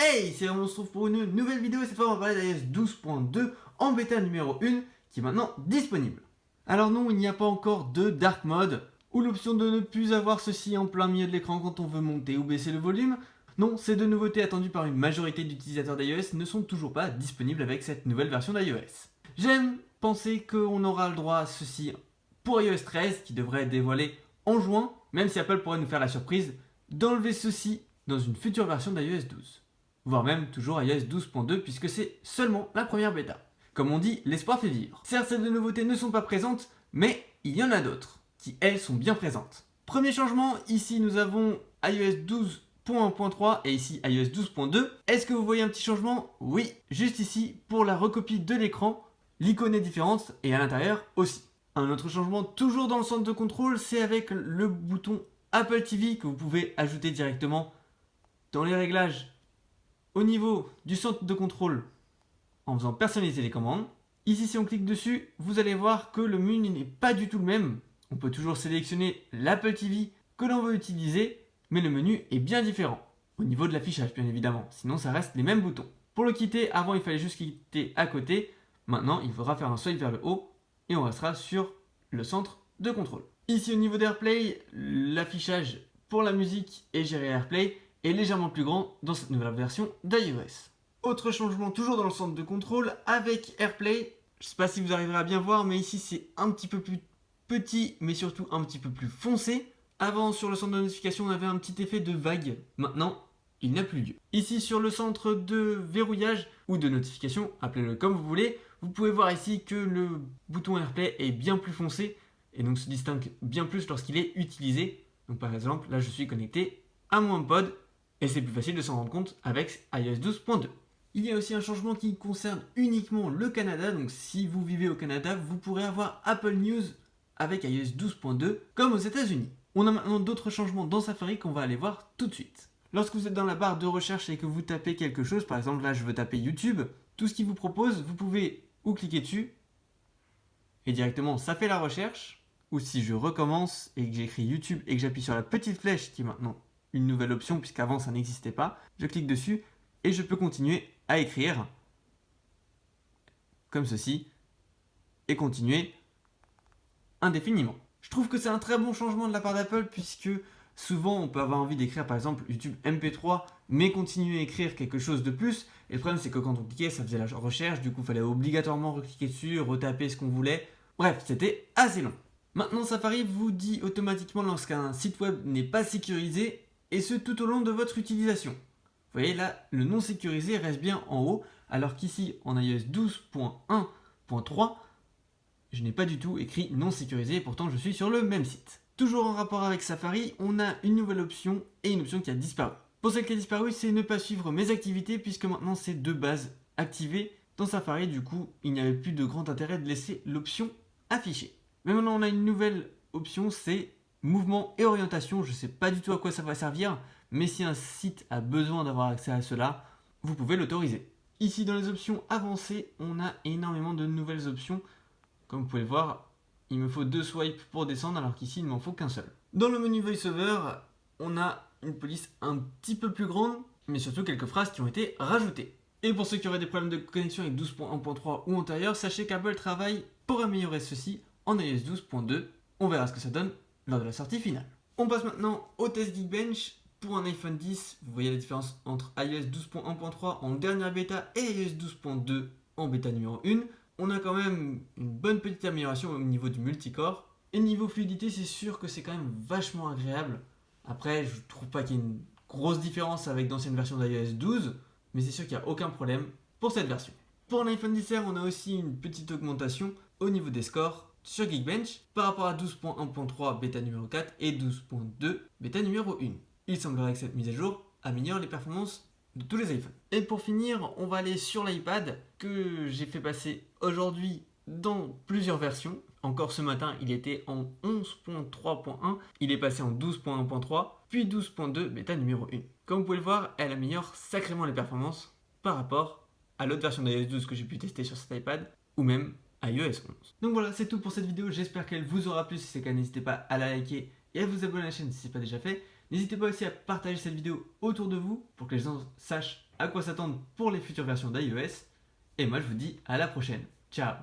Hey, c'est on se retrouve pour une nouvelle vidéo et cette fois on va parler d'iOS 12.2 en bêta numéro 1 qui est maintenant disponible. Alors non, il n'y a pas encore de Dark Mode ou l'option de ne plus avoir ceci en plein milieu de l'écran quand on veut monter ou baisser le volume. Non, ces deux nouveautés attendues par une majorité d'utilisateurs d'iOS ne sont toujours pas disponibles avec cette nouvelle version d'iOS. J'aime penser qu'on aura le droit à ceci pour iOS 13 qui devrait être dévoilé en juin, même si Apple pourrait nous faire la surprise d'enlever ceci dans une future version d'iOS 12. Voire même toujours iOS 12.2 puisque c'est seulement la première bêta. Comme on dit, l'espoir fait vivre. Certes, ces deux nouveautés ne sont pas présentes, mais il y en a d'autres qui, elles, sont bien présentes. Premier changement, ici nous avons iOS 12.1.3 et ici iOS 12.2. Est-ce que vous voyez un petit changement? Oui, juste ici, pour la recopie de l'écran, l'icône est différente et à l'intérieur aussi. Un autre changement, toujours dans le centre de contrôle, c'est avec le bouton Apple TV que vous pouvez ajouter directement dans les réglages au niveau du centre de contrôle en faisant personnaliser les commandes. Ici, si on clique dessus, vous allez voir que le menu n'est pas du tout le même. On peut toujours sélectionner l'Apple TV que l'on veut utiliser, mais le menu est bien différent. Au niveau de l'affichage, bien évidemment. Sinon, ça reste les mêmes boutons. Pour le quitter, avant, il fallait juste quitter à côté. Maintenant, il faudra faire un swipe vers le haut et on restera sur le centre de contrôle. Ici, au niveau d'AirPlay, l'affichage pour la musique et gérer AirPlay est légèrement plus grand dans cette nouvelle version d'iOS. Autre changement toujours dans le centre de contrôle avec AirPlay. Je ne sais pas si vous arriverez à bien voir, mais ici c'est un petit peu plus petit, mais surtout un petit peu plus foncé. Avant, sur le centre de notification, on avait un petit effet de vague. Maintenant, il n'a plus lieu. Ici, sur le centre de verrouillage ou de notification, appelez-le comme vous voulez, vous pouvez voir ici que le bouton AirPlay est bien plus foncé et donc se distingue bien plus lorsqu'il est utilisé. Donc par exemple, là je suis connecté à mon HomePod et c'est plus facile de s'en rendre compte avec iOS 12.2. Il y a aussi un changement qui concerne uniquement le Canada, donc si vous vivez au Canada, vous pourrez avoir Apple News avec iOS 12.2 comme aux États-Unis. On a maintenant d'autres changements dans Safari qu'on va aller voir tout de suite. Lorsque vous êtes dans la barre de recherche et que vous tapez quelque chose, par exemple là je veux taper YouTube, tout ce qu'il vous propose, vous pouvez ou cliquer dessus et directement ça fait la recherche, ou si je recommence et que j'écris YouTube et que j'appuie sur la petite flèche qui est maintenant une nouvelle option puisqu'avant ça n'existait pas, je clique dessus et je peux continuer à écrire comme ceci et continuer indéfiniment. Je trouve que c'est un très bon changement de la part d'Apple puisque souvent on peut avoir envie d'écrire par exemple YouTube MP3 mais continuer à écrire quelque chose de plus, et le problème c'est que quand on cliquait ça faisait la recherche, du coup il fallait obligatoirement recliquer dessus, retaper ce qu'on voulait, bref c'était assez long. Maintenant Safari vous dit automatiquement lorsqu'un site web n'est pas sécurisé et ce tout au long de votre utilisation. Vous voyez là, le non sécurisé reste bien en haut, alors qu'ici en iOS 12.1.3, je n'ai pas du tout écrit non sécurisé et pourtant je suis sur le même site. Toujours en rapport avec Safari, on a une nouvelle option et une option qui a disparu. Pour celle qui a disparu, c'est ne pas suivre mes activités puisque maintenant c'est de base activé dans Safari, du coup il n'y avait plus de grand intérêt de laisser l'option affichée. Mais maintenant on a une nouvelle option, c'est mouvement et orientation. Je ne sais pas du tout à quoi ça va servir, mais si un site a besoin d'avoir accès à cela, vous pouvez l'autoriser. Ici dans les options avancées, on a énormément de nouvelles options. Comme vous pouvez le voir, il me faut 2 swipes pour descendre alors qu'ici il ne m'en faut qu'un seul. Dans le menu VoiceOver, on a une police un petit peu plus grande, mais surtout quelques phrases qui ont été rajoutées. Et pour ceux qui auraient des problèmes de connexion avec 12.1.3 ou antérieur, sachez qu'Apple travaille pour améliorer ceci en iOS 12.2. On verra ce que ça donne lors de la sortie finale. On passe maintenant au test Geekbench. Pour un iPhone 10, vous voyez la différence entre iOS 12.1.3 en dernière bêta et iOS 12.2 en bêta numéro 1. On a quand même une bonne petite amélioration au niveau du multicore. Et niveau fluidité, c'est sûr que c'est quand même vachement agréable. Après, je trouve pas qu'il y ait une grosse différence avec d'anciennes versions d'iOS 12, mais c'est sûr qu'il n'y a aucun problème pour cette version. Pour l'iPhone XR, on a aussi une petite augmentation au niveau des scores sur Geekbench par rapport à 12.1.3 bêta numéro 4 et 12.2 bêta numéro 1. Il semblerait que cette mise à jour améliore les performances de tous les iPhones. Et pour finir, on va aller sur l'iPad que j'ai fait passer aujourd'hui dans plusieurs versions. Encore ce matin, il était en 11.3.1, il est passé en 12.1.3, puis 12.2 bêta numéro 1. Comme vous pouvez le voir, elle améliore sacrément les performances par rapport à l'autre version d'iOS 12 que j'ai pu tester sur cet iPad, ou même iOS 11. Donc voilà, c'est tout pour cette vidéo, j'espère qu'elle vous aura plu. Si c'est le cas, n'hésitez pas à la liker et à vous abonner à la chaîne si ce n'est pas déjà fait. N'hésitez pas aussi à partager cette vidéo autour de vous pour que les gens sachent à quoi s'attendre pour les futures versions d'iOS. Et moi je vous dis à la prochaine. Ciao!